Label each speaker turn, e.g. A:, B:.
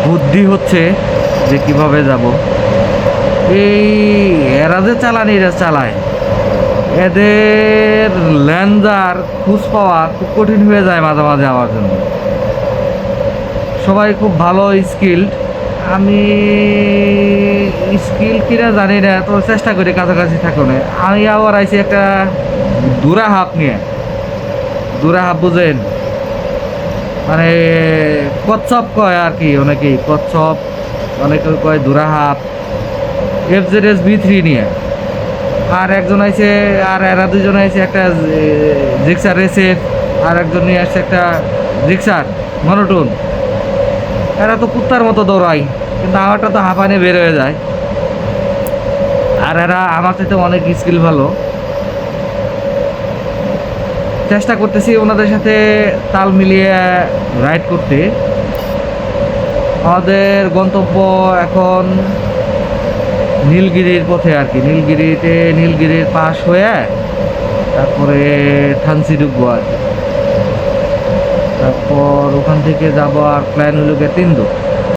A: বুদ্ধি হচ্ছে যে কিভাবে যাব। এই এরা যে চালানিরা চালায়, এদের ল্যান্ডার খুঁজ পাওয়া খুব কঠিন হয়ে যায় মাঝে মাঝে আমার জন্য। সবাই খুব ভালো স্কিল্ড, আমি স্কিল কিনা জানি না, তো চেষ্টা করি কাছাকাছি থাকো না। আমি আবার আইছি একটা দুরা হাফ নিয়ে। দুরা হাফ বুঝেন, মানে কচ্ছপ কয় আর কি, অনেকেই কচ্ছপ, অনেকে কয় দুরা হাফ। FZS-B3 নিয়ে আর একজন আইছে, আর এরা দুজন আইছে একটা জিক্সার রেসের, আর একজন নিয়ে আসছে একটা জিক্সার মনোটন। এরা তো কুত্তার মতো দৌড়ায়, কিন্তু আমারটা তো হাঁপানে বের হয়ে যায়। আর এরা আমার চাইতে অনেক স্কিল ভালো। চেষ্টা করতেছি ওনাদের সাথে তাল মিলিয়ে রাইড করতে। আমাদের গন্তব্য এখন নীলগিরির পথে আর কি। নীলগিরির পাশ হয়ে তারপরে থানসি ঢুকবো আর কি। তারপর ওখান থেকে যাবো, আর প্ল্যান হলো গিয়ে তিনদু।